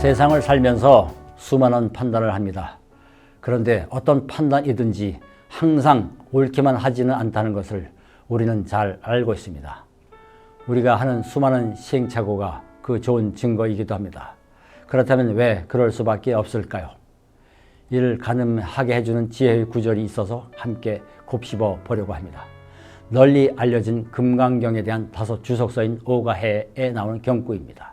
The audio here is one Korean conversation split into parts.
세상을 살면서 수많은 판단을 합니다. 그런데 어떤 판단이든지 항상 옳게만 하지는 않다는 것을 우리는 잘 알고 있습니다. 우리가 하는 수많은 시행착오가 그 좋은 증거이기도 합니다. 그렇다면 왜 그럴 수밖에 없을까요? 이를 가늠하게 해주는 지혜의 구절이 있어서 함께 곱씹어 보려고 합니다. 널리 알려진 금강경에 대한 다소 주석서인 오가해에 나오는 경구입니다.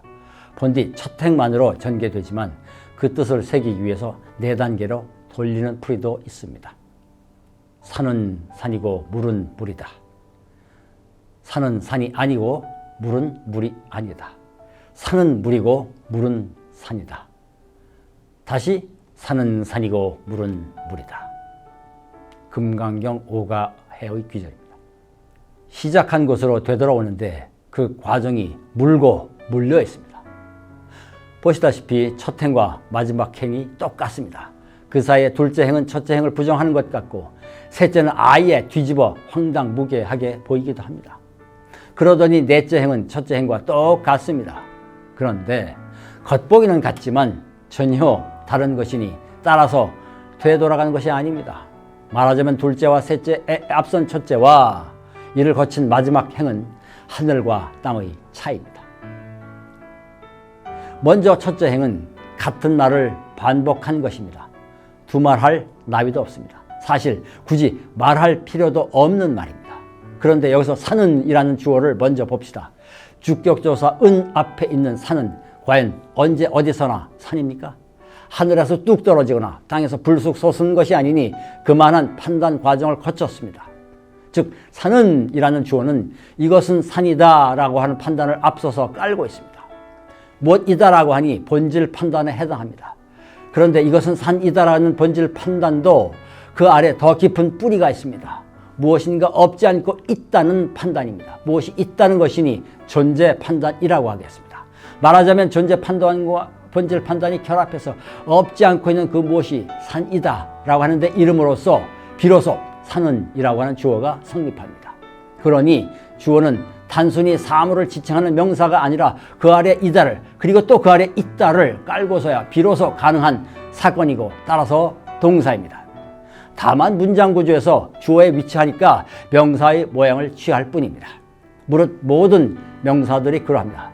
본디 첫 행만으로 전개되지만 그 뜻을 새기기 위해서 4단계로 돌리는 풀이도 있습니다. 산은 산이고 물은 물이다. 산은 산이 아니고 물은 물이 아니다. 산은 물이고 물은 산이다. 다시 산은 산이고 물은 물이다. 금강경 오가해의 규절입니다. 시작한 곳으로 되돌아오는데 그 과정이 물고 물려 있습니다. 보시다시피 첫 행과 마지막 행이 똑같습니다. 그 사이에 둘째 행은 첫째 행을 부정하는 것 같고 셋째는 아예 뒤집어 황당무계하게 보이기도 합니다. 그러더니 넷째 행은 첫째 행과 똑같습니다. 그런데 겉보기는 같지만 전혀 다른 것이니 따라서 되돌아가는 것이 아닙니다. 말하자면 둘째와 셋째에 앞선 첫째와 이를 거친 마지막 행은 하늘과 땅의 차이입니다. 먼저 첫째 행은 같은 말을 반복한 것입니다. 두말할 나위도 없습니다. 사실 굳이 말할 필요도 없는 말입니다. 그런데 여기서 산은 이라는 주어를 먼저 봅시다. 주격조사 은 앞에 있는 산은 과연 언제 어디서나 산입니까? 하늘에서 뚝 떨어지거나 땅에서 불쑥 솟은 것이 아니니 그만한 판단 과정을 거쳤습니다. 즉 산은 이라는 주어는 이것은 산이다 라고 하는 판단을 앞서서 깔고 있습니다. 무엇이다 라고 하니 본질 판단에 해당합니다. 그런데 이것은 산이다라는 본질 판단도 그 아래 더 깊은 뿌리가 있습니다. 무엇인가 없지 않고 있다는 판단입니다. 무엇이 있다는 것이니 존재 판단이라고 하겠습니다. 말하자면 존재 판단과 본질 판단이 결합해서 없지 않고 있는 그 무엇이 산이다 라고 하는데 이름으로써 비로소 산은 이라고 하는 주어가 성립합니다. 그러니 주어는 단순히 사물을 지칭하는 명사가 아니라 그 아래 이다를 그리고 또 그 아래 있다를 깔고서야 비로소 가능한 사건이고 따라서 동사입니다. 다만 문장 구조에서 주어에 위치하니까 명사의 모양을 취할 뿐입니다. 무릇 모든 명사들이 그러합니다.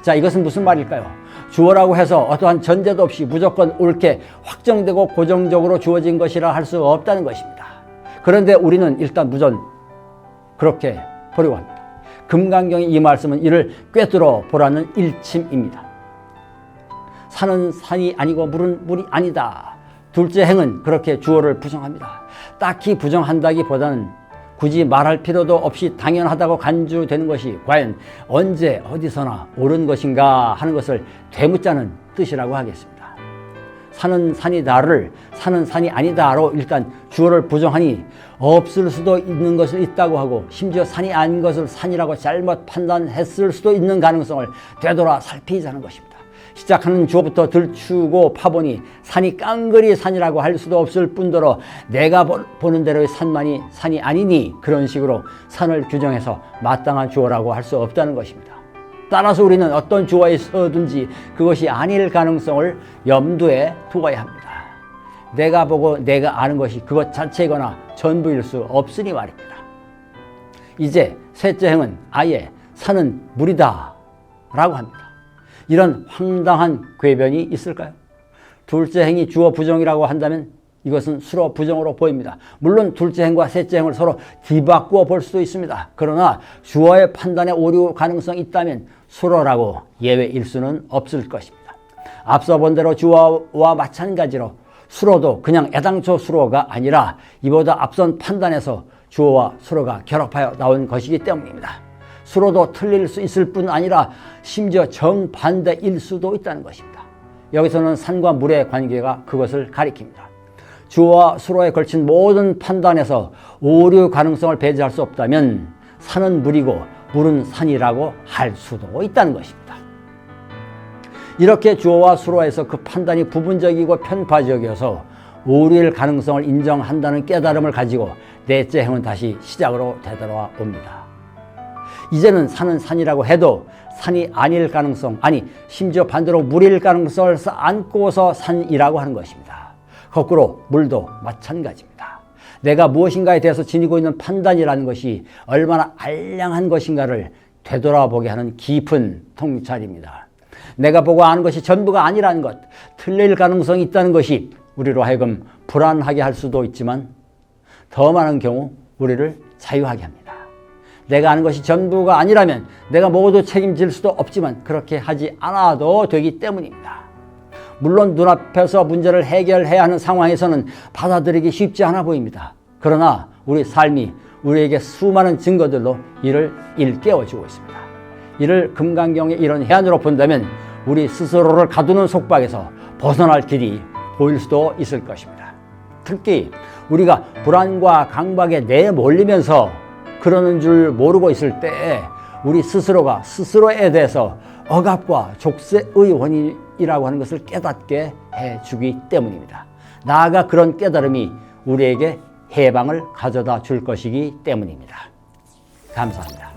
자, 이것은 무슨 말일까요? 주어라고 해서 어떠한 전제도 없이 무조건 옳게 확정되고 고정적으로 주어진 것이라 할 수 없다는 것입니다. 그런데 우리는 일단 무전 그렇게 보려고 합니다. 금강경의 이 말씀은 이를 꿰뚫어 보라는 일침입니다. 산은 산이 아니고 물은 물이 아니다. 둘째 행은 그렇게 주어를 부정합니다. 딱히 부정한다기보다는 굳이 말할 필요도 없이 당연하다고 간주되는 것이 과연 언제 어디서나 옳은 것인가 하는 것을 되묻자는 뜻이라고 하겠습니다. 산은 산이다를 산은 산이 아니다로 일단 주어를 부정하니 없을 수도 있는 것을 있다고 하고 심지어 산이 아닌 것을 산이라고 잘못 판단했을 수도 있는 가능성을 되돌아 살피자는 것입니다. 시작하는 주어부터 들추고 파보니 산이 깡그리 산이라고 할 수도 없을 뿐더러 내가 보는 대로의 산만이 산이 아니니 그런 식으로 산을 규정해서 마땅한 주어라고 할 수 없다는 것입니다. 따라서 우리는 어떤 주어에 있어든지 그것이 아닐 가능성을 염두에 두어야 합니다. 내가 보고 내가 아는 것이 그것 자체이거나 전부일 수 없으니 말입니다. 이제 셋째 행은 아예 산은 물이다 라고 합니다. 이런 황당한 궤변이 있을까요? 둘째 행이 주어 부정이라고 한다면 이것은 수로 부정으로 보입니다. 물론 둘째 행과 셋째 행을 서로 뒤바꾸어 볼 수도 있습니다. 그러나 주어의 판단에 오류 가능성이 있다면 수로라고 예외일 수는 없을 것입니다. 앞서 본 대로 주어와 마찬가지로 수로도 그냥 애당초 수로가 아니라 이보다 앞선 판단에서 주어와 수로가 결합하여 나온 것이기 때문입니다. 수로도 틀릴 수 있을 뿐 아니라 심지어 정반대일 수도 있다는 것입니다. 여기서는 산과 물의 관계가 그것을 가리킵니다. 주어와 수로에 걸친 모든 판단에서 오류 가능성을 배제할 수 없다면 산은 물이고 물은 산이라고 할 수도 있다는 것입니다. 이렇게 주어와 수로에서 그 판단이 부분적이고 편파적이어서 오류일 가능성을 인정한다는 깨달음을 가지고 넷째 행은 다시 시작으로 되돌아옵니다. 이제는 산은 산이라고 해도 산이 아닐 가능성, 아니 심지어 반대로 물일 가능성을 안고서 산이라고 하는 것입니다. 거꾸로 물도 마찬가지입니다. 내가 무엇인가에 대해서 지니고 있는 판단이라는 것이 얼마나 알량한 것인가를 되돌아보게 하는 깊은 통찰입니다. 내가 보고 아는 것이 전부가 아니라는 것, 틀릴 가능성이 있다는 것이 우리로 하여금 불안하게 할 수도 있지만 더 많은 경우 우리를 자유하게 합니다. 내가 아는 것이 전부가 아니라면 내가 모두 책임질 수도 없지만 그렇게 하지 않아도 되기 때문입니다. 물론 눈앞에서 문제를 해결해야 하는 상황에서는 받아들이기 쉽지 않아 보입니다. 그러나 우리 삶이 우리에게 수많은 증거들로 이를 일깨워주고 있습니다. 이를 금강경의 이런 해안으로 본다면 우리 스스로를 가두는 속박에서 벗어날 길이 보일 수도 있을 것입니다. 특히 우리가 불안과 강박에 내몰리면서 그러는 줄 모르고 있을 때 우리 스스로가 스스로에 대해서 억압과 족쇄의 원인이라고 하는 것을 깨닫게 해주기 때문입니다. 나아가 그런 깨달음이 우리에게 해방을 가져다 줄 것이기 때문입니다. 감사합니다.